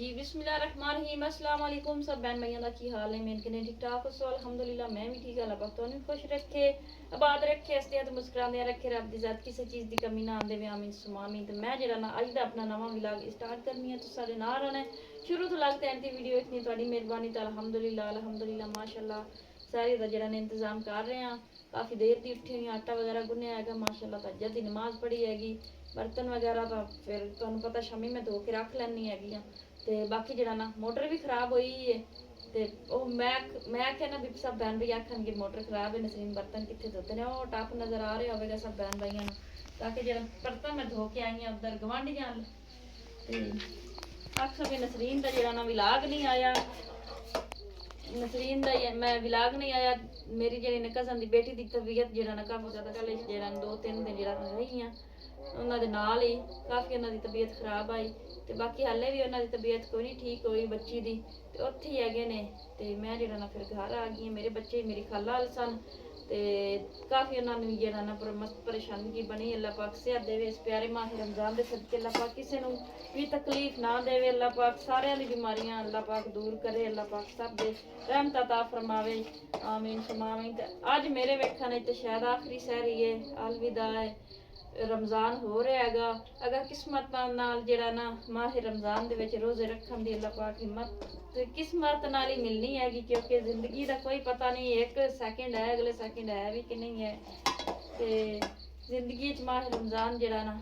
जी बिस्मिल्लाहिर्रहमानिर्रहीम अस्सलाम वालेकुम सब बहन भाइयों का की हाल है। मैं कहने ठीक ठाक सो अल्हम्दुलिल्लाह मैं भी ठीक है। अल्लाह पाक तुहानू खुश रखे, आबाद रखे, हसदियां ते मुस्कुरांदियां रखे, रब दी ज़ात किसी चीज़ की कमी ना आंदे। आमीन सुमामीन। ते मैं जेड़ा ना अज दा अपना नवा व्लॉग स्टार्ट करनी है। तो सारे नाल रहना शुरू तो लगते हैं वीडियो इतनी तुहाडी मेहरबानी ते अल्हम्दुलिल्लाह अल्हम्दुलिल्लाह माशाअल्लाह सारे दा जेड़ा ने इंतजाम कर रहे हैं। काफ़ी देर दी उठी हुई, आटा वगैरह गुन्निया हैगा माशाअल्लाह। तहज्जुद दी नमाज पढ़ी हैगी, बर्तन वगैरह तो फिर तुहानू पता शामी मैं धो के रख लैनी हैगी हाँ। ते बाकी जरा ना मोटर भी खराब हुई है। ते मैं आख्या ना भी सब बहन भाई आखन कि मोटर खराब है, नसरीन बर्तन कितने धोते ने वो टप नज़र आ रहा होगा सब बहन भाइयों ताकि जरा बर्तन मैं धो के आई हाँ उधर गवांढियां आख भी नसरीन का जरा ना विलाग नहीं आया। नसरीन का मैं विलाग नहीं आया। मेरी जी ने कज़न की बेटी की तबीयत जरा ना काफ़ी ज़्यादा कल जरा 2-3 दिन जरा रही हाँ उन्होंने नाल ही काफ़ी उन्होंने तबीयत खराब आई। तो बाकी हाले भी उन्होंने तबीयत कोई नहीं ठीक हुई बच्ची की। तो उत्थे ही है ने तो मैं जरा ना फिर घर आ गई। मेरे बच्चे मेरी खाला वाल सन तो काफ़ी उन्होंने जरा ना मस्त परेशानी की बनी। अल्लाह पाक सेहत देवे इस प्यारे माह रमजान के सदके। अल्लाह पाक किसी को भी तकलीफ ना देवे। अल्लाह पाक सारिया दी बीमारियां अल्लाह पाक दूर करे। अल्लाह पाक सब दे रहमत अता फरमावे आमीन सुमामीन। अज मेरे वेखण तो शायद आखिरी सहरी है, अलविदा है, रमज़ान हो रहा हैगा। अगर किस्मत नाल जेड़ा ना माह रमज़ान दे विच रोज़े रखन दी अल्लाह पाक हिम्मत किस्मत नाल ही मिलनी हैगी क्योंकि जिंदगी का कोई पता नहीं, एक सैकेंड है अगले सैकेंड है भी कि नहीं है। तो जिंदगी च माह रमज़ान जेड़ा ना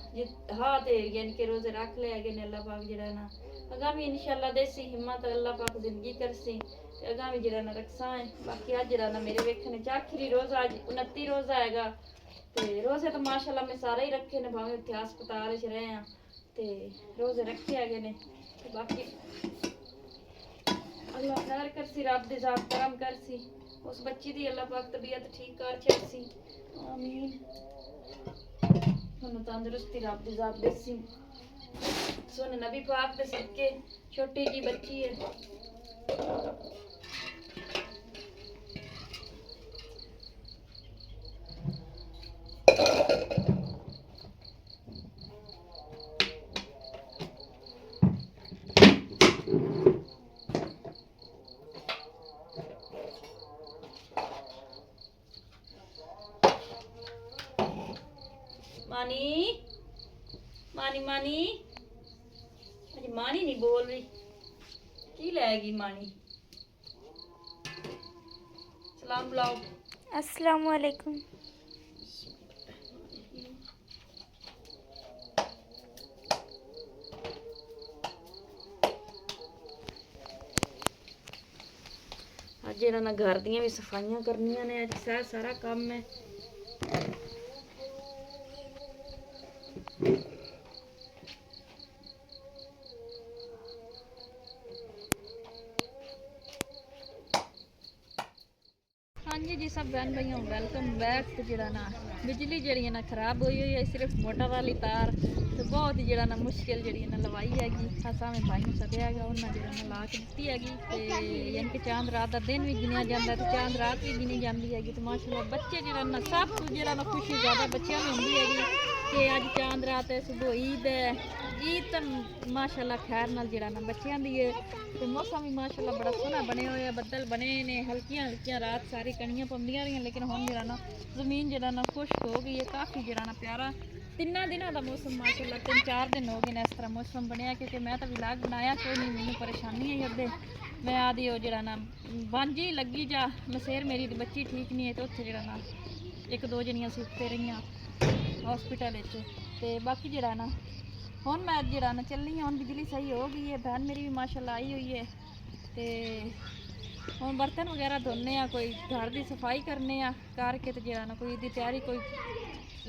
हाँ तो यानी कि रोज़े रख ले हैगे ने अल्लाह पाक जेड़ा ना अगा भी इंशाल्लाह देसी हिम्मत अल्लाह पाक जिंदगी करसी अगा भी जेड़ा ना रखसा है। बाकी अज जेड़ा ना मेरे वेखने च आखिरी रोज़ा अज 29 रोज़ा हैगा। तो रोज़े तो माशाल्लाह मैं सारे ही रखे ने भावें उत्थे हस्पताल च रहे हैं तो रोज़े रखे है ने। तो बाकी अल्लाह खैर करसी, रब दी ज़ात करम करसी, उस बच्ची दी अल्लाह पाक तबीयत ठीक कर छड़सी आमीन। उन्हें तंदुरुस्ती रब दी ज़ात देसी सोने नबी पाक दे सदके। छोटी जी बच्ची है। मानी मानी मानी अजी मानी नहीं बोल रही की लाएगी मानी। सलाम बुलाओ। अस्सलाम वालेकुम। अज जरा ना घर दियां भी सफाइयां करनियां ने, अज सारा काम है। हाँ जी सब बहन भाइयों वेलकम बैक। तो जरा ना बिजली जी ना खराब हुई हुई है, सिर्फ मोटर वाली तार तो बहुत ही जरा ना मुश्किल जी ना लवाई हैगी। असा में भाई सद्या है उन्हें जरा ना ला के दी हैगी। तो यानी कि चांद रात का दिन भी गिनिया जाता है तो चांद रात भी गिनी जाती हैगी। तो माशाल्लाह बच्चे जरा ना सब कुछ जरा ना खुशी ज़्यादा बच्चों में होंगी हैगी कि अज चांद रात है, सुबह ईद है। ईद तो माशाल्लाह खैर नाल जरा ना बच्चों की है। तो मौसम भी माशाल्लाह बड़ा सोहना बने हुए, बदल बने ने, हल्कियां हल्कियां रात सारी कणियां पौंदियां रही लेकिन हुण जरा ना जमीन जरा ना खुश्क हो गई है। काफ़ी जरा ना प्यारा 3 दिनों का मौसम माशाल्लाह 3-4 दिन हो गए इस तरह मौसम बनया क्योंकि मैं तो विलाग बनाया कोई नहीं, मैंने परेशानी है अद्धे मैं आदि हो जरा ना बंज ही लगी जा मसेर मेरी बच्ची ठीक नहीं है। तो उत्थे जरा ना 1-2 जनियां सुते रही हॉस्पिटल तो बाकी जरा ना हुण मैं जरा ना चलनी हूँ। बिजली सही हो गई है, बहन मेरी भी माशाल्लाह आई हुई है। तो हुण बर्तन वगैरह धोने आ, कोई घर की सफाई करने आ करके तो जरा ना कोई दी तैयारी कोई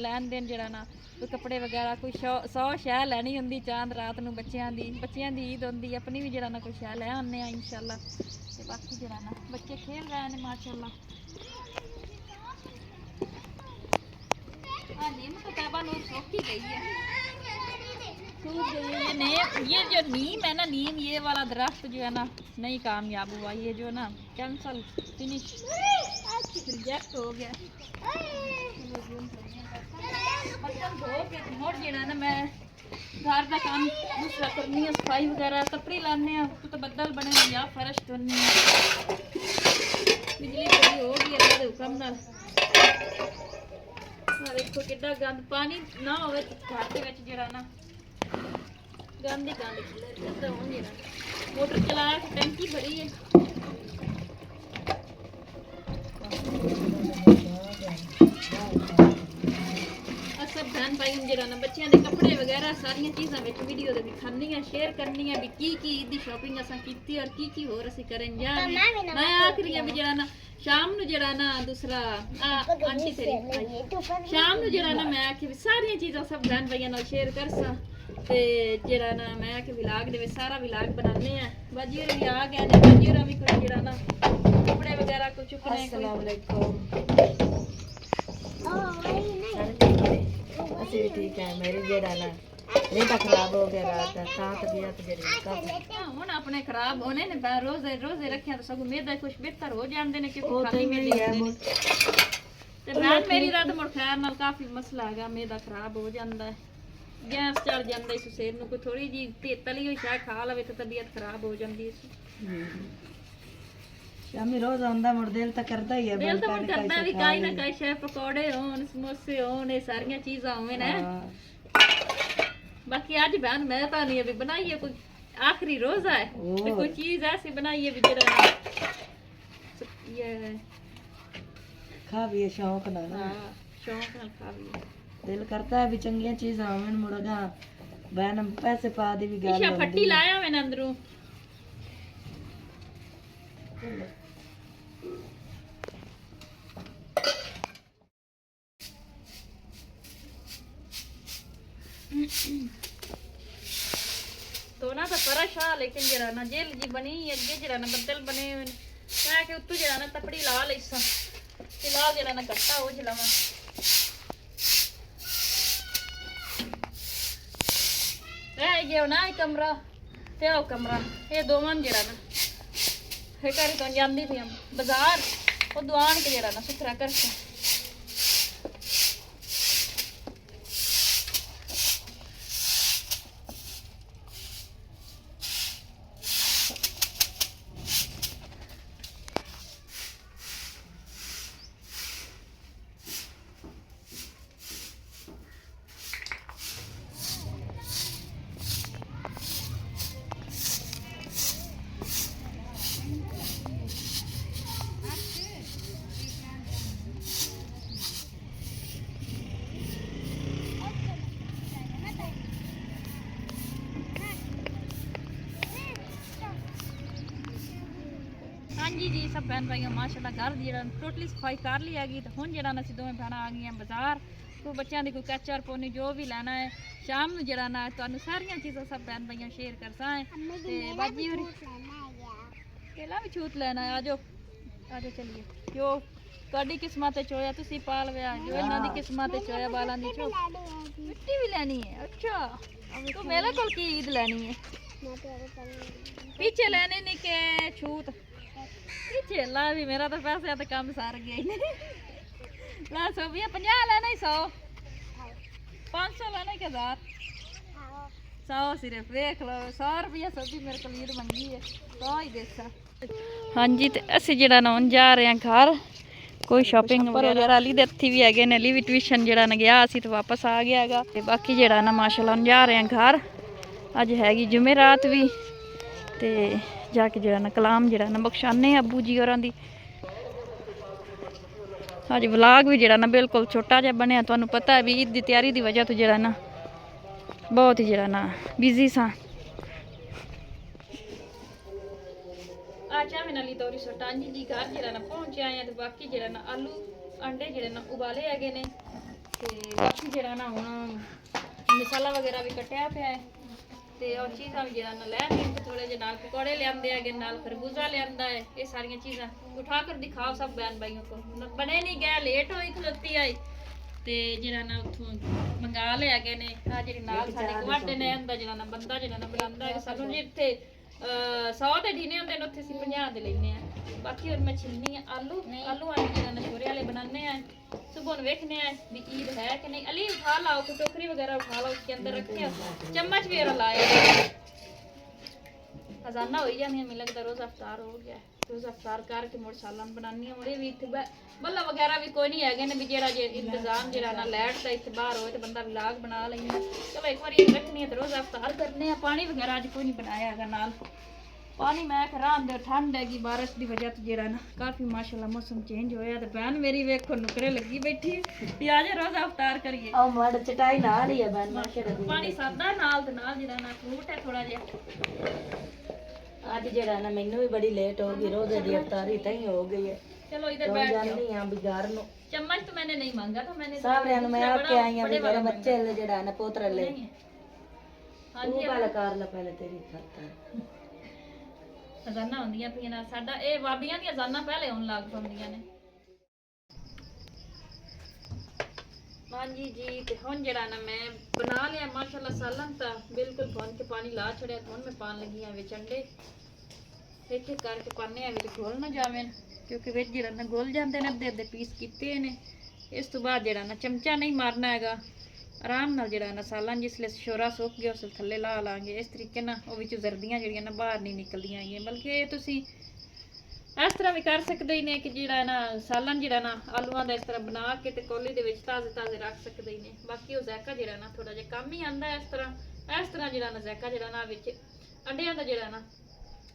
लैन देन जरा ना कोई कपड़े वगैरह कोई 100 शह लैनी होंगी चांद रात नूं बच्चों की ईद होंगी अपनी भी जरा ना कोई शह लै आने इंशाल्लाह। तो बाकी जरा ना बच्चे खेल रहे हैं माशाल्लाह। हाँ नीम तो तैबा नूर सूख ही गई है, सूख गई है। ये जो नीम है ना, नीम ये वाला दरख्त जो है ना नहीं कामयाब हुआ, ये जो ना कैंसल फिनिश रिजेक्ट हो गया। बर्तन धो के मोड़ देना ना मैं घर का काम दूसरा करनी है, सफाई वगैरह कपड़े लाने हैं तो बदल बने हैं या फर्श करनी है। बिजली चली होगी अल्लाह दे हुक्म नाल। देखो कितना गंद पानी ना होवे घर के विच जेड़ा ना गंद ही गंद खिलर हो जेड़ा मोटर चला के टंकी भरी है। सब बहन भाई जेड़ा ना बच्चों के कपड़े वगैरह सारिया चीज़ां विच वीडियो दे दिखानी है, शेयर करनी है भी की ईद दी शॉपिंग असां कीती और की होर असीं करन जा रहे हैं। मैं आखरी भी जेड़ा ना शाम नु जेड़ा ना दूसरा आंटी तेरी शाम नु जेड़ा ना मैं आखी भी सारिया चीज़ां सब बहन भाइयों नाल शेयर करसां ते जेड़ा ना मैं आखी व्लॉग दे विच सारा व्लॉग बनाने हैं। बाजी होर भी आ गए ने, बाजी होर भी कोई जेड़ा ना कपड़े वगैरह को चुकने। अस्सलाम वालेकुम। ਅਸੀਂ ਵੀ ਠੀਕ ਹੈ। ਮੇਰੀ ਜਿਹੜਾ ਨਾ ਇਹ ਤਾਂ ਖਰਾਬ ਹੋ ਗਿਆ ਰਾਤ ਦਾ, ਤਾਂ ਤਬੀਅਤ ਜਿਹੜੀ ਕਾਫੀ ਹੁਣ ਆਪਣੇ ਖਰਾਬ ਹੋਣੇ ਨੇ ਰੋਜ਼ੇ ਰੱਖਿਆ ਤਾਂ ਸਗੋਂ ਮੇਦਾ ਕੁਝ ਬਿਹਤਰ ਹੋ ਜਾਂਦੇ ਨੇ ਕਿਉਂਕਿ ਉਹ ਖਾਲੀ ਤਾਂ ਮੇਦੀ ਹੀ ਹੈ। ਤੇ ਮੈਂ ਮੇਰੀ ਰਾਤ ਮੁੜ ਖੈਰ ਨਾਲ ਕਾਫੀ ਮਸਲਾ ਹੈਗਾ, ਮੇਦਾ ਖਰਾਬ ਹੋ ਜਾਂਦਾ ਹੈ, ਗੈਸ ਚੜ ਜਾਂਦਾ ਇਸ ਸਿਰ ਨੂੰ ਕੋਈ ਥੋੜੀ ਜੀ ਤੇਤਲੀ ਹੋਈ ਸ਼ਾਇਦ ਖਾ ਲਵੇ ਤਾਂ ਤਬੀਅਤ ਖਰਾਬ ਹੋ ਜਾਂਦੀ ਹੈ। ਸ਼ਾਮੀ ਰੋਜ਼ ਆਉਂਦਾ ਮੁੜ ਦਿਲ ਤਾਂ ਕਰਦਾ ਹੀ ਹੈ, ਦਿਲ ਤਾਂ ਹੁਣ ਕਰਦਾ ਵੀ ਕਾਈ ਨਾ ਕਾਈ ਸ਼ਾਇਦ ਪਕੌੜੇ ਹੋਣ ਸਮੋਸੇ ਹੋਣ ਇਹ ਸਾਰੀਆਂ ਚੀਜ਼ਾਂ ਹੋਵੇ ਨਾ। बाकी आज बहन मैं तो नहीं अभी बनाइए कोई आखिरी रोजा है तो कोई चीज ऐसी बनाइए भी जरा ये खा भी शौक ना शौक नाल खा भी दिल करता है भी चंगियां चीज़ां होवन मुड़गा बहन पैसे पा दी भी गल ईशा फट्टी लाया मैंने अंदरों तो ना तो फरश आ लेकिन जरा ना जेल जी बनी अगे जरा ना बदल बने मैं के उत्तू जरा ना तपड़ी ला लेसा फिलहाल जरा ना कट्टा हो जलावा रह गया ना कमरा ते ओ कमरा ये दोवां जरा ना हे करी तो जांदी थी हम बाजार वो दुआन के जरा ना सुथरा करके हाँ जी जी सब बहन भाइयों माशाल्लाह घर दी टोटली सफाई कर ली हैगी तो हुण जरा असीं दोवें भैणां आ गईयां बाजार कोई बच्चों की कोई कैचर पोनी जो भी लेना है शाम नूं जरा ना तुहानूं सारियां चीज़ां सब बहन भाइयों शेयर करसा है ते बाजी होरी केला भी छूत लेना है आजो चलिए जो तुहाडी किस्मत च होया तुसीं पाल विया जो इन्हां दी किस्मत च होया बालां दी चो मिट्टी भी लेनी है। अच्छा तो मेरे कोल की ईद लेनी है पीछे लेने नहीं के छूत पीछे ला भी मेरा तो पैसे तो काम सार गया ही ला 150 लेना ही 100 500 लेना ही 1000 100 सिर्फ देख लो 100 रुपया सब्जी मेरे को लीड मंगी है तो ही देसा। हाँ जी तो असी जरा ना जा रहे हैं घर कोई शॉपिंग वगैरह अली दे हत्थी भी है ने अली भी ट्यूशन जरा ना गया असी तो वापस आ गया है ते बाकी जरा ना माशाल्लाह जा रहे हैं घर अज हैगी जुमेरात भी ते जाके जरा ना कलाम जरा ना बख्शाने अबू जी होरां दी अज व्लॉग भी जरा ना बिल्कुल छोटा जिहा बनया तुहानूं पता है भी ईद दी तैयारी दी वजह तो जरा ना बहुत ही जरा ना बिजी सा अच्छा मैंने ली तोरी सटांजी जी घर जरा ना पहुंचे आए हैं तो बाकी जरा ना आलू अंडे जरा ना उबाले हैगे ने ते बाकी जरा ना हुण मसाला वगैरह भी कटिया पिया है ते और चीज़ां भी जरा ना लैने थोड़े जे नाल पकौड़े लियांदे हैगे नाल खरबूजा लियांदा है ये सारियां चीज़ां उठा कर दिखाओ सब बहन भाइयों को बने नहीं गए लेट होई खलोती आई ते जरा ना उत्थों मंगा ले हैगे ने आ जेह्ड़ी नाल साडे गुआढ़े ने अंदा जरा ना बंदा जरा ना बुलांदा है सानूं जिथे 100 ਦੇ ਢੀਨੇ ਹੁੰਦੇ ਨੇ, ਉੱਥੇ ਅਸੀਂ 50 ਦੇ ਲੈਨੇ ਆ। ਬਾਕੀ ਹੁਣ ਮੈਂ ਛਿਲਨੀ ਆ ਆਲੂ ਆਲੂ ਜਿਹੜਾ ਨਸ਼ੋਰੇ ਵਾਲੇ बनाने हैं। सुबह देखने हैं भी ईद है कि नहीं। अली उठा लाओ, टोकरी वगैरह उठा लाओ, उसके अंदर रखे, चम्मच भी लाया। खजाना हो ही जानी है, मुझे लगता रोज अफ्तार हो गया। रोज अफ्तार करके मुड़ सालन बनानी है। मुड़े भी इत्थे बल्ला वगैरह भी कोई नहीं है ने भी जेड़ा जे इंतजाम जेड़ा ना लाइट दा इत्थे बाहर होए ते बंदा व्लॉग बना लेंदा। चलो एक बार रखनी है तो रोज अफ्तार करने हैं। पानी वगैरह अज कोई नहीं बनाया है नाल। पानी मैं रात दे ठंड हैगी, बारिश की वजह तो जेड़ा ना काफी माशाल्लाह मौसम चेंज होया। ते बहन मेरी वेखो नुकरे लगी बैठी भी आज रोज अफ्तार करिए। ਆ ਮੜ ਚਟਾਈ ਨਾਲ ਹੀ ਆ ਬੈਨ ਮਾਸ਼ਾਅੱਲਾ ਦੀ। पानी सादा नाल ते नाल जेड़ा ना फ्रूट है थोड़ा जिहा। ਅੱਜ ਜਿਹੜਾ ਨਾ ਮੈਨੂੰ ਵੀ ਬੜੀ ਲੇਟ ਹੋ ਗਈ, ਰੋਜ਼ੇ ਦੀ ਅਫਤਾਰੀ ਤਾਂ ਹੀ ਹੋ ਗਈ ਹੈ। चलो इधर तो बैठ जाओ। ਜਾਂਦੀ ਆ ਬਾਜ਼ਾਰ ਨੂੰ। चम्मच तो मैंने नहीं मांगा था, मैंने ਸਾਹਮਣੇ ਨੂੰ ਮੈਂ ਆ ਕੇ ਆਈ ਆ ਵੀ ਮੇਰੇ ਬੱਚੇ ਲੈ ਜਿਹੜਾ ਨਾ ਪੋਤਰਾ ਲੈ हाँ ਤੂੰ जी ਗੱਲ ਕਰ ਲੈ ਪਹਿਲੇ ਤੇਰੀ ਖਾਤਾ। ਅਜ਼ਾਨਾਂ ਹੁੰਦੀਆਂ ਪਈਆਂ ਨਾ, ਸਾਡਾ ਇਹ ਬਾਬੀਆਂ ਦੀਆਂ ਅਜ਼ਾਨਾਂ ਪਹਿਲੇ ਹੋਣ ਲੱਗ ਪੈਂਦੀਆਂ ਨੇ। ਹਾਂਜੀ ਜੀ ਤੇ ਹੁਣ ਜਿਹੜਾ ਨਾ ਮੈਂ ਬਣਾ ਲਿਆ ਮਾਸ਼ਾਅੱਲਾ ਸਾਲਨ ਤਾਂ ਬਿਲਕੁਲ ਭੁੰਨ ਕੇ ਪਾਣੀ ਲਾ ਛੜਿਆ। ਹੁਣ ਮੈਂ ਪਾਣ ਲੱਗੀ ਆ ਵਿੱਚ ਅੰਡੇ, ਇੱਕ ਇੱਕ ਕਰਕੇ ਪਾਣੇ ਆ ਵਿੱਚ ਘੁਲ ਨਾ ਜਾਵੇ, ਕਿਉਂਕਿ ਵਿੱਚ ਜਿਹੜਾ ਨਾ ਘੁਲ ਜਾਂਦੇ ਨੇ। ਅੱਧੇ ਅੱਧੇ ਪੀਸ ਕੀਤੇ ਨੇ। ਇਸ ਤੋਂ ਬਾਅਦ ਜਿਹੜਾ ਨਾ ਚਮਚਾ ਨਹੀਂ ਮਾਰਨਾ ਹੈਗਾ, ਆਰਾਮ ਨਾਲ ਜਿਹੜਾ ਨਾ ਸਾਲਨ ਜਿਸਲੇ ਸ਼ੋਰਾ ਸੁੱਕ ਗਿਆ ਉਸ ਥੱਲੇ ਲਾ ਲਾਂਗੇ। ਇਸ ਤਰੀਕੇ ਨਾਲ ਉਹ ਵਿੱਚ ਜ਼ਰਦੀਆਂ ਜਿਹੜੀਆਂ ਨਾ ਬਾਹਰ ਨਹੀਂ ਨਿਕਲਦੀਆਂ ਹੈਗੀਆਂ। ਬਲਕਿ ਇਹ ਤੁਸੀਂ ਇਸ ਤਰ੍ਹਾਂ ਵੀ ਕਰ ਸਕਦੇ ਨੇ ਕਿ ਜਿਹੜਾ ਨਾ ਸਾਲਨ ਜਿਹੜਾ ਨਾ ਆਲੂਆਂ ਦਾ ਇਸ ਤਰ੍ਹਾਂ ਬਣਾ ਕੇ ਤੇ ਕੋਲੀ ਦੇ ਵਿੱਚ ਤਾਜ਼ੇ ਤਾਜ਼ੇ ਰੱਖ ਸਕਦੇ ਨੇ। ਬਾਕੀ ਉਹ ਜ਼ਾਇਕਾ ਜਿਹੜਾ ਨਾ ਥੋੜਾ ਜਿਹਾ ਕੰਮ ਹੀ ਆਂਦਾ ਇਸ ਤਰ੍ਹਾਂ ਜਿਹੜਾ ਨਾ ਜ਼ਾਇਕਾ ਜਿਹੜਾ ਨਾ ਵਿੱਚ ਅੰਡਿਆਂ ਦਾ ਜਿਹੜਾ ਨਾ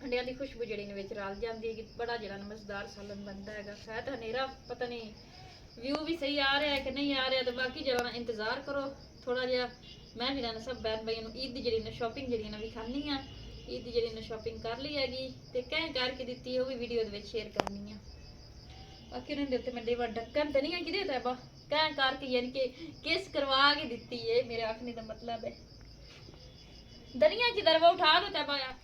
ਅੰਡਿਆਂ ਦੀ ਖੁਸ਼ਬੂ ਜਿਹੜੀ ਨੇ ਵਿੱਚ ਰਲ ਜਾਂਦੀ ਹੈ ਕਿ ਬੜਾ ਜਿਹੜਾ ਨਾ ਮਜ਼ੇਦਾਰ ਸਾਲਨ ਬਣਦਾ ਹੈਗਾ। ਸ਼ਾਇਦ ਹਨੇਰਾ ਪਤਾ ਨਹੀਂ व्यू भी सही आ रहा है कि नहीं आ रहा, तो बाकी जरा ना इंतजार करो थोड़ा जिहा। मैं भी ना सब बहन भाइयों नूं ईद दी जेहड़ी ना शॉपिंग जेहड़ी ना विखानी आ। ईद दी जेहड़ी ना शॉपिंग कर ली हैगी ते कैं करके दित्ती है, वो भी वीडियो दे विच शेयर करनी आ। बाकी उन्हां दे उत्ते मैं देवा ढक्कन ते नहीं है किदे तैबा कैं करके यानी कि किस करवा के दित्ती है, मेरे आखने का मतलब है। दरिया की दरवा उठा दो तैबा या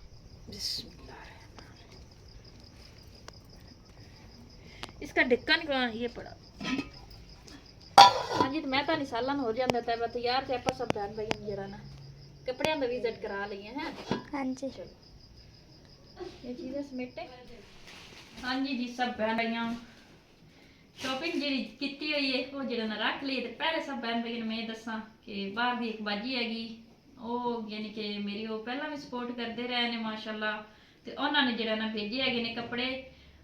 इसका ढक्कन कहाँ ये पड़ा। हाँ जी तो मैं तो नहीं सालन हो जाता तैबा तैयार थे। आप सब बहन भाई जरा ना कपड़े का विजिट करा लिए हैं। हाँ जी ये चीज़ें समेटे। हाँ जी जी सब बहन भाइयों शॉपिंग जी की हुई है वो जरा ना रख ली। तो पहले सब बहन भाई मैं दसा कि बाहर की एक बाजी हैगी, वो यानी कि मेरी वो पहला भी सपोर्ट करते रहे ने माशाल्लाह। तो उन्होंने जरा ना भेजे है कपड़े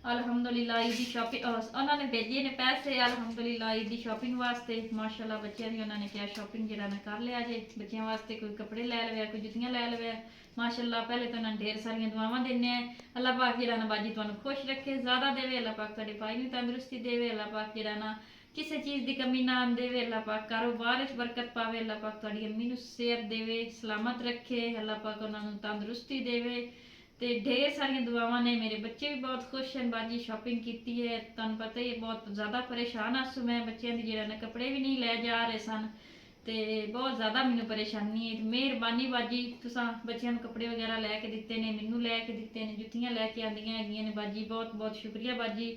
अलहमदुलिल्लाह ईद दी शॉपिंग। उन्होंने भेजे ने पैसे अलहमदुलिल्लाह ईद दी शॉपिंग वास्ते माशाल्लाह। बच्चों की उन्होंने क्या शॉपिंग जरा ना कर लिया जे, बच्चों वास्ते कोई कपड़े लै लवे, कोई जुत्तियां लै लवे माशाल्लाह। पहले तो उन्होंने ढेर सारियां दुआवां देने हैं। अल्लाह पाक जरा ना बाजी तुहानू खुश रखे, ज़्यादा देवे। अल्लाह पाक तुहाडे भाई नूं तंदुरुस्ती देवे। अल्लाह पाक जरा ना किसी चीज़ की कमी ना आन देवे। अल्लाह पाक कारोबार च बरकत पावे। अल्लाह पाक तुहाडी अम्मी नूं सेहत देवे, सलामत रखे। अल्लाह पाक उन्हां नूं तंदुरुस्ती देवे। तो ढेर सारिया दुआवां ने। मेरे बच्चे भी बहुत खुश हैं, बाजी शॉपिंग की है। तुहानू पता ही बहुत ज़्यादा परेशान आसू मैं बच्चों की जरा कपड़े भी नहीं लै जा रहे सन, तो बहुत ज़्यादा मैनू परेशानी है। मेहरबानी बाजी तुसां बच्चों को कपड़े वगैरह लैके दिते ने, मैनू लैके दिते ने, जुत्तियां लैके आंदियां हैगियां ने बाजी। बहुत बहुत शुक्रिया बाजी।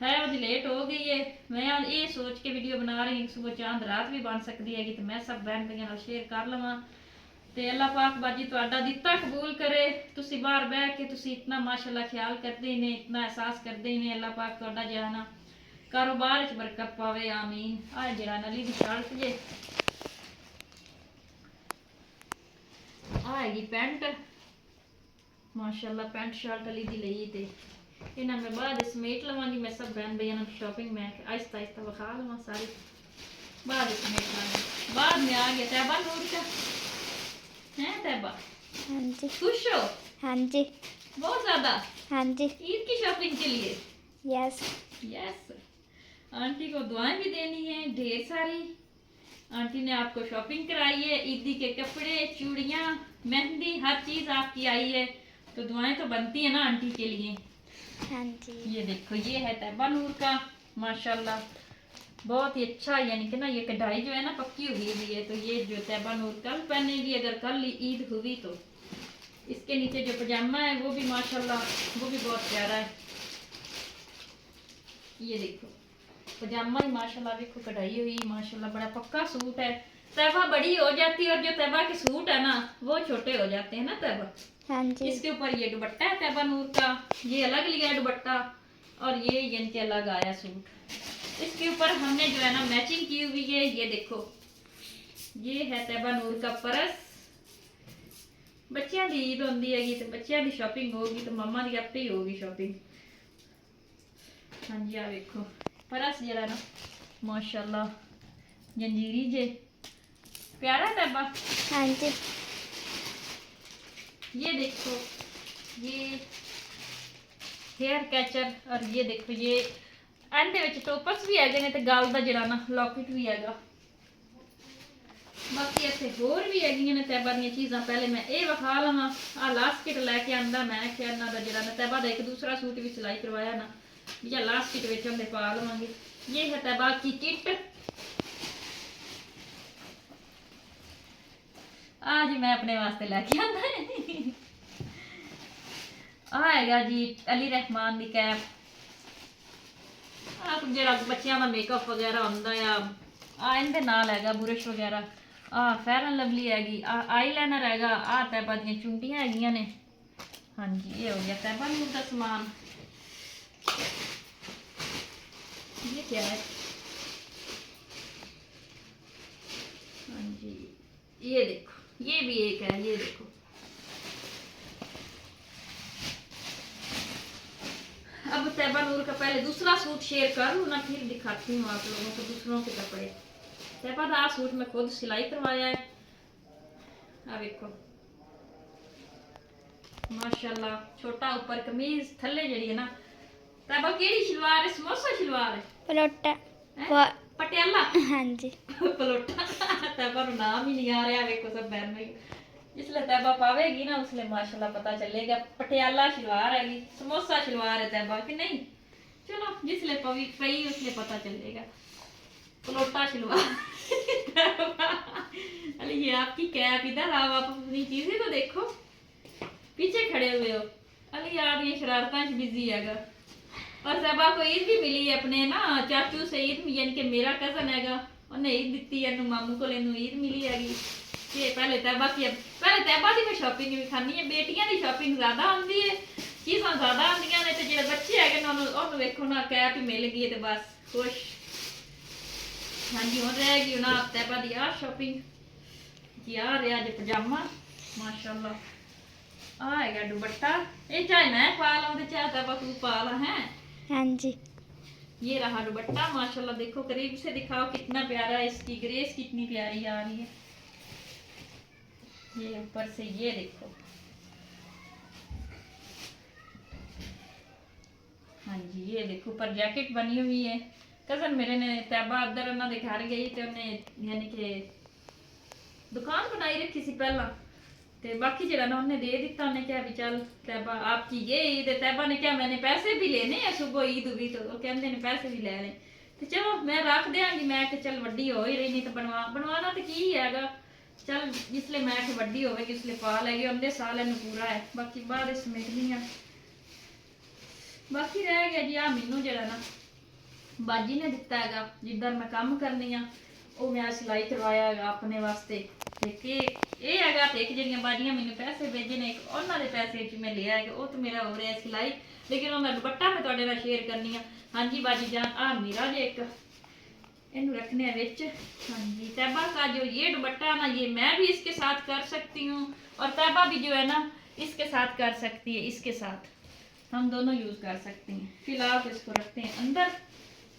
है वो लेट हो गई है, मैं ये सोच के वीडियो बना रही हूँ सुबह चांद रात भी बन सकती हैगी, तो मैं सब बहन भाइयों नाल शेयर कर लवां। ते अल्लाह पाक बाजी तुहाडा दिता कबूल करे। तुसी बाहर बह के तुसी इतना माशाल्लाह ख्याल करते ने, इतना एहसास करते ने। अल्लाह पाक तुहाडा जिहा ना कारोबार च बरकत पावे, आमीन। आ जिहा अली दी शर्ट जे आ हैगी पैंट माशाल्लाह, पैंट शर्ट अली दी लई ते इन्हां मैं बाद समेट लवांगी। मैं सब बहन भैया शॉपिंग मैं आहिस्ता आहिस्ता विखा लवां सारी, बाद समेट लांगी। बाद में आ गया तैबा नूर का है। तैबा हाँ जी खुश हो? हाँ जी बहुत ज्यादा। हाँ जी ईद की शॉपिंग के लिए यस यस। आंटी को दुआएं भी देनी है ढेर सारी। आंटी ने आपको शॉपिंग कराई है, ईदी के कपड़े, चूड़ियाँ, मेहंदी, हर चीज आपकी आई है, तो दुआएं तो बनती है ना आंटी के लिए। हाँ जी ये देखो ये है तैबा नूर का माशाल्लाह, बहुत ही अच्छा। यानी कि ना ये कढ़ाई जो है ना पक्की हुई हुई है। तो ये जो तैबा नूर कल पहनेगी, अगर कल ईद हुई तो। इसके नीचे जो पजामा है वो भी माशाल्लाह वो भी बहुत प्यारा है। ये देखो पजामा ही माशाल्लाह देखो कढ़ाई हुई माशाल्लाह, बड़ा पक्का सूट है। तैबा बड़ी हो जाती है और जो तैबा के सूट है ना वो छोटे हो जाते हैं ना तैबा। हाँ जी। इसके ऊपर ये दुपट्टा है तैबा नूर का, ये अलग लिया है दुपट्टा और ये इनके अलग आया सूट। इसके ऊपर हमने जो है ना मैचिंग की हुई है, ये देखो ये है तैबा नूर का परस। बच्चियां दी ईद होंदी हैगी तो बच्चियां दी शॉपिंग होगी तो मम्मा दी आपे ही होगी शॉपिंग। हाँ जी आ देखो परस जरा ना माशाल्लाह जंजीरी जे प्यारा है तैबा। हाँ जी। ये देखो ये हेयर कैचर और ये देखो ये एंड विच टोपर्स भी हैगे ने ते गल दा जड़ा ना लॉकेट भी हैगा। बाकी इत्थे होर भी हैगियां ने तैबा दी चीज़ां। पहले मैं ये विखा लवां। आ लास्ट किट लैके आंदा मैं क्या इन्हां दा जड़ा ना तैबा दा एक दूसरा सूट भी सिलाई करवाया ना या लास्ट किट विच हमने पा लवांगे। ये है तैबा की किट। आज मैं अपने वास्ते लैके आंदा है। आ हैगा जी अली रहमान दी कैप। आ जरा बच्चियां दा मेकअप वगैरह हुंदा आ इनदे नाल हैगा बुरश वगैरह। आ फेयर एंड लवली हैगी। आ आईलाइनर हैगा। आ तैबा दी चुंटियां हैगियां ने। हाँ जी ये हो गया तैबा नूर दा समान। ये क्या है? हाँ जी ये देखो ये भी एक है। ये देखो अब तैबा नूर का पहले दूसरा सूट शेयर कर लूँ ना फिर दिखाती हूँ आप लोगों को दूसरों के कपड़े। तैबा दा सूट मैं खुद सिलाई करवाया है। आ देखो माशाल्लाह छोटा ऊपर कमीज थल्ले जड़ी है ना। तैबा केड़ी शलवार है? समोसा शलवार है पलोटा। हैं? पटियाला हाँ जी। पलोटा तैबा नु नाम ही नहीं आ रहा। देखो सब बहन में जिसले तैबा पावेगी ना उसले माशाल्लाह पता चलेगा। पटियाला शलवार है समोसा शलवार है तैबा कि नहीं। चलो जिसले पवी पई उसले पता चलेगा। पलोटा शलवार अरे ये आपकी कैप इधर आओ आप अपनी चीजें तो देखो पीछे खड़े हुए हो। अली यार ये शरारतां च बिजी हैगा। और तैबा को ईद भी मिली है अपने ना चाचू से ईद यानी कि मेरा कजन हैगा उन्हें ईद दिती है मामू को लेनू ईद मिली हैगी। ये पहले तैबा दी मैं शॉपिंग भी खानी है। बेटियां दी शॉपिंग ज्यादा आंदी है चीज़ां ज्यादा आंदियां ने ते जेड़े बच्चे हैगे ना उन्होंने वेखो ना कैप ही मिल गई है ते बस खुश। हाँ जी हुण रह गई ना तैबा दी आ शॉपिंग जी। आ रहा जे पजामा माशाल्लाह। आ हैगा दुपट्टा। ये चाहे मैं पा लूं ते चाहे तैबा तू पा ला है। हाँ जी। ये रहा दुपट्टा माशाल्लाह। देखो करीब से दिखाओ कितना प्यारा है। इसकी ग्रेस कितनी प्यारी आ रही है। ये ऊपर से ये देखो हाँ जी ये देखो ऊपर जैकेट बनी हुई है। कजन मेरे ने तैबा अदर उन्होंने दे घर गई तो उन्हें यानी कि दुकान बनाई रखी सी पहला ते बाकी जरा ना उन्हें दे दिता। उन्हें क्या भी चल तैबा आपकी ये ईद है। तैबा ने क्या मैंने पैसे भी लेने हैं सुबह ईद हुई तो कहते ने पैसे भी ले लें तो चलो मैं रख देंगी। मैं कि चल वड्डी हो ही रही नहीं तो बनवाना तो की हैगा। चल जिसले मैं कि वड्डी होगी उसले पा लेगी आंदे साल इन्हू पूरा है। बाकी बाद समेटनी है। बाकी रह गया जी आ मैनू जरा ना बाजी ने दिता हैगा जिधर मैं काम करनी हाँ वो मैं सिलाई करवाया हैगा अपने वास्ते। ये हैगा तो एक जड़ियाँ बाजियां मैंने पैसे भेजे ने एक उन्होंने पैसे मैं लिया है वो तो मेरा हो रहा है सिलाई लेकिन उन्होंने दुपट्टा मैं तुहाडे नाल शेयर करनी है। हाँ जी बाजी जान आ मेरा जे एक इनू रखने विच। हाँ जी तैबा का जो ये दुपट्टा ना ये मैं भी इसके साथ कर सकती हूँ और तैबा भी जो है ना इसके साथ कर सकती है। इसके साथ हम दोनों यूज कर सकते हैं। फिलहाल इसको रखते हैं अंदर।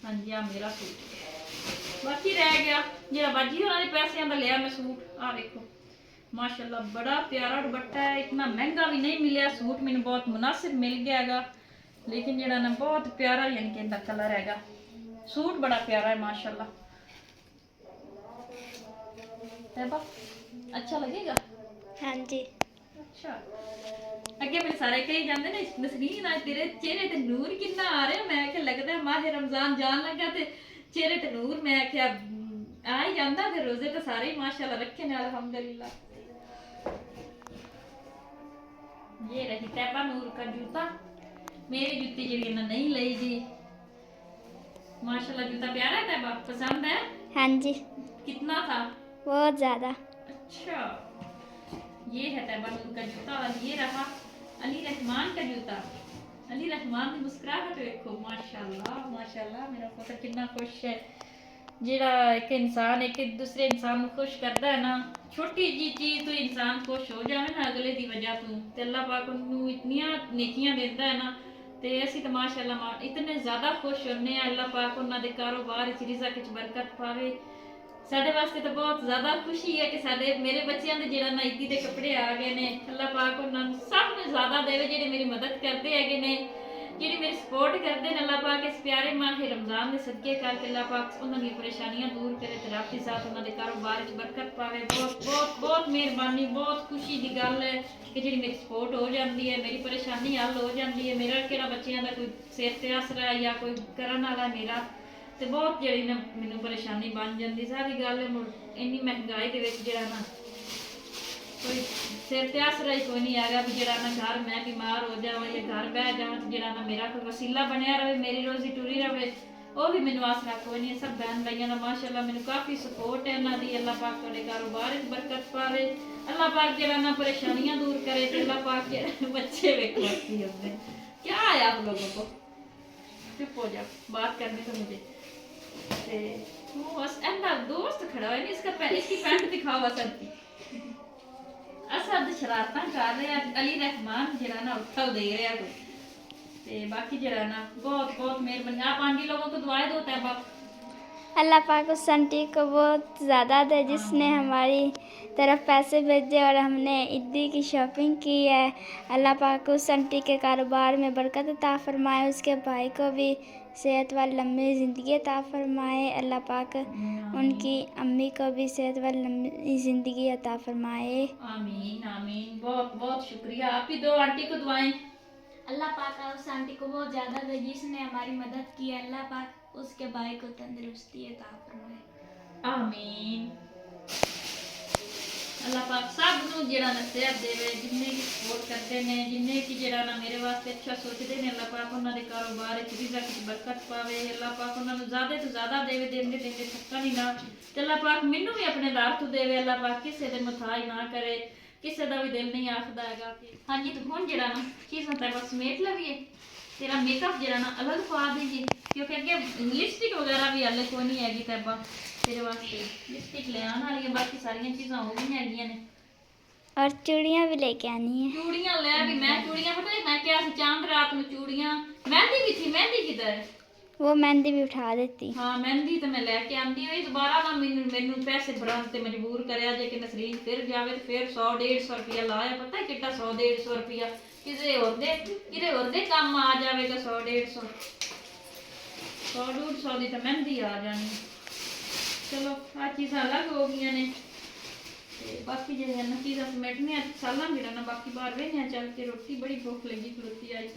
हाँ जी आ मेरा सूट बाकी रह गया जरा बाजी उन्होंने पैसे का लिया मैं सूट। आ देखो माशाल्लाह बड़ा प्यारा दुपट्टा है। इतना महंगा भी नहीं मिला सूट मैंने बहुत मुनासिब मिल गया हैगा लेकिन जरा ना बहुत प्यारा यानी कि इनका कलर हैगा। सूट बड़ा प्यारा है माशाल्लाह। तैबा अच्छा लगेगा। हाँ जी। अच्छा अगे मेरे सारे कही जाते ने नसरीन आज तेरे चेहरे ते नूर कितना आ रहा। मैं क्या लगता है माह रमजान जान लगा ते चेहरे ते नूर मैं क्या आ ही जाता फिर रोजे तो सारे ही माशाल्लाह रखे ने अल्हम्दुलिल्लाह। ये रही तैबा नूर का जूता। मेरी जूती जी इन्हें नहीं ली जी माशाल्लाह। जूता प्यारा है तैबा पसंद है। हाँ जी। कितना था? बहुत ज़्यादा। अच्छा, ये है तैयबा नूर का जूता और ये रहा अली रहमान का जूता। अली रहमान की मुस्कुराहट देखो, माशाल्लाह माशाल्लाह। मेरा पुत्र कितना खुश है। जेड़ा एक इंसान एक दूसरे इंसान को खुश करता है ना, छोटी जी चीज तो इंसान खुश हो जाए ना अगले की वजह तो ते अल्लाह पाक उन्हें इतनियां नेकियां देता है ना, ते असी तो माशाल्लाह इतने ज्यादा खुश होने हैं। अल्लाह पाक उन्होंने कारोबार च रिज़क च बरकत पावे। ਸਾਡੇ ਵਾਸਤੇ ਤਾਂ ਬਹੁਤ ਜ਼ਿਆਦਾ ਖੁਸ਼ੀ ਹੈ ਕਿ ਸਾਡੇ ਮੇਰੇ ਬੱਚਿਆਂ ਦੇ ਜਿਹੜਾ ਨਾ ਈਦੀ ਦੇ ਕੱਪੜੇ ਆ ਗਏ ਨੇ। ਅੱਲਾਹ ਪਾਕ ਉਹਨਾਂ ਨੂੰ ਸਭ ਨੂੰ ਜ਼ਿਆਦਾ ਦੇਵੇ ਜਿਹੜੇ ਮੇਰੀ ਮਦਦ ਕਰਦੇ ਹੈਗੇ ਨੇ, ਜਿਹੜੀ ਮੇਰੀ ਸਪੋਰਟ ਕਰਦੇ ਨੇ। ਅੱਲਾਹ ਪਾਕ ਇਸ ਪਿਆਰੇ ਮਾਹ ਰਮਜ਼ਾਨ ਦੇ ਸਦਕੇ ਕਰਕੇ ਅੱਲਾਹ ਪਾਕ ਉਹਨਾਂ ਦੀਆਂ ਪਰੇਸ਼ਾਨੀਆਂ ਦੂਰ ਕਰੇ ਤੇ ਰੱਬ ਦੀ ਜ਼ਾਤ ਉਹਨਾਂ ਦੇ ਕਾਰੋਬਾਰ 'ਚ ਬਰਕਤ ਪਾਵੇ। ਬਹੁਤ ਬਹੁਤ ਬਹੁਤ ਮਿਹਰਬਾਨੀ, ਬਹੁਤ ਖੁਸ਼ੀ ਦੀ ਗੱਲ ਹੈ ਕਿ ਜਿਹੜੀ ਮੇਰੀ ਸਪੋਰਟ ਹੋ ਜਾਂਦੀ ਹੈ, ਮੇਰੀ ਪਰੇਸ਼ਾਨੀ ਹੱਲ ਹੋ ਜਾਂਦੀ ਹੈ। ਮੇਰਾ ਕਿਹੜਾ ਬੱਚਿਆਂ ਦਾ ਕੋਈ ਸਿਰ ਤੇ ਆਸਰਾ ਹੈ ਜਾਂ ਕੋਈ ਕਰਨ ਵਾਲਾ ਮੇਰਾ ਤੇ ਬਹੁਤ ਜਿਹੜੀ ਨਾ ਮੈਨੂੰ ਪਰੇਸ਼ਾਨੀ ਬਣ ਜਾਂਦੀ ਸਾਰੀ ਗੱਲ। ਇੰਨੀ ਮਹਿੰਗਾਈ ਦੇ ਵਿੱਚ ਜਿਹੜਾ ਨਾ ਕੋਈ ਸਿਰ ਤੇ ਆਸਰਾ ਹੀ ਕੋਈ ਨਹੀਂ ਹੈਗਾ ਵੀ ਜਿਹੜਾ ਨਾ ਘਰ ਮੈਂ ਬਿਮਾਰ ਹੋ ਜਾਵਾਂ ਜਾਂ ਘਰ ਬਹਿ ਜਾਵਾਂ ਤੇ ਜਿਹੜਾ ਨਾ ਮੇਰਾ ਕੋਈ ਵਸੀਲਾ ਬਣਿਆ ਰਹੇ, ਮੇਰੀ ਰੋਜ਼ੀ ਟੁਰੀ ਰਹੇ, ਉਹ ਵੀ ਮੈਨੂੰ ਆਸਰਾ ਕੋਈ ਨਹੀਂ। ਸਭ ਭੈਣ ਭਾਈਆਂ ਦਾ ਮਾਸ਼ਾਅੱਲਾ ਮੈਨੂੰ ਕਾਫੀ ਸਪੋਰਟ ਹੈ ਇਹਨਾਂ ਦੀ। ਅੱਲਾਹ ਪਾਕ ਤੁਹਾਡੇ ਕਾਰੋਬਾਰ ਵਿੱਚ ਬਰਕਤ ਪਾਵੇ। ਅੱਲਾਹ ਪਾਕ ਜਿਹੜਾ ਨਾ परेशानियां दूर करे तो अल्लाह पाक के बच्चे देखो की होते हैं। क्या है आप लोगों को? चुप हो जाओ, बात करने तो मुझे वो बस ऐसा दोस्त खड़ा है नहीं। इसकी पैंट दिखाओ असद की। असद शरारतां कर रहा है, अली रहमान जरा ना उठल दे रहा कोई ते बाकी जरा ना बहुत बहुत मेहरबानी। आप आंटी लोगों को दुआएं दो तैयबा। अल्लाह पाक उस आंटी को बहुत ज़्यादा दे जिसने हमारी तरफ पैसे भेजे और हमने ईदी की शॉपिंग की है। अल्लाह पाक उस आंटी के कारोबार में बरकत अता फरमाए, उसके भाई को भी सेहत वाली लंबी ज़िंदगी अता फरमाए। अल्लाह पाक उनकी अम्मी को भी सेहत वाली लंबी ज़िंदगी अता फरमाए। आमीन आमीन। बहुत बहुत शुक्रिया। आप ही दो आंटी को दुआएं। अल्लाह पाक उस आंटी को बहुत ज़्यादा दे जिसने हमारी मदद की है। अल्लाह पाक उसके भाई को तंदुरुस्ती अता फरमाए। आमीन। अल्लाह पाक सब ਨੂੰ ਜਿਹੜਾ ਨਾ ਸਿਹਤ ਦੇਵੇ, ਜਿੰਨੇ ਕੀ ਸਪੋਰਟ ਕਰਦੇ ਨੇ, ਜਿੰਨੇ ਕੀ ਜਿਹੜਾ ਨਾ ਮੇਰੇ ਵਾਸਤੇ ਅੱਛਾ ਸੋਚਦੇ ਨੇ। ਅੱਲਾਹ ਪਾਕ ਉਹਨਾਂ ਦੇ ਕਾਰੋਬਾਰ ਵਿੱਚ ਰਿਜ਼ਕ ਵਿੱਚ ਬਰਕਤ ਪਾਵੇ। ਅੱਲਾਹ ਪਾਕ ਉਹਨਾਂ ਨੂੰ ਜ਼ਿਆਦਾ ਤੋਂ ਜ਼ਿਆਦਾ ਦੇਵੇ, ਦਿੰਦੇ ਦਿੰਦੇ ਥੱਕਣ ਹੀ ਨਾ। ਤੇ ਅੱਲਾਹ ਪਾਕ ਮੈਨੂੰ ਵੀ ਆਪਣੇ ਦਰ ਤੋਂ ਦੇਵੇ। ਅੱਲਾਹ ਪਾਕ ਕਿਸੇ ਦੇ ਮੁਤਾਜ ਨਾ ਕਰੇ, ਕਿਸੇ ਦਾ ਵੀ ਦਿਲ ਨਹੀਂ ਆਖਦਾ ਹੈਗਾ ਕਿ ਹਾਂਜੀ ਤੂੰ ਹੁਣ ਜਿਹੜਾ ਨਾ ਚੀਜ਼ਾਂ ਤਾਂ ਬਸ ਸਮੇਟ ਲਵੀਏ। तेरा मेकअप जरा ना अलग पा दीजिए क्योंकि अगे लिपस्टिक वगैरह भी हाले कोई नहीं हैगी तैयबा तेरे वास्ते। लिपस्टिक ले आने वाली है, बाकी सारियां चीज़ां हो गई हैगियां ने और चूड़ियाँ भी लेके आनी है। चूड़ियां ले भी मैं चूड़ियां पता है मैं क्या सी चांद रात में चूड़ियां मेहंदी भी थी। मेहंदी किधर है? वो मेहंदी भी उठा देती। हाँ मेहंदी तो मैं लैके आंदी हुई दोबारा ना मैनू पैसे भरन ते मजबूर करया जे कि नसरीन फिर जावे तो फिर 100-150 रुपया लाया। पता है कितना 100-150 रुपया किसी होर दे काम आ जाएगा। 100-150 100-150 की तो मेहंदी आ जानी। चलो आ चीज़ां अलग हो गई ने ते बाकी जो चीज़ां समेटने सालां जरा ना बाकी बाहर वेने चल के रोटी बड़ी भुख लगी खलोती आई।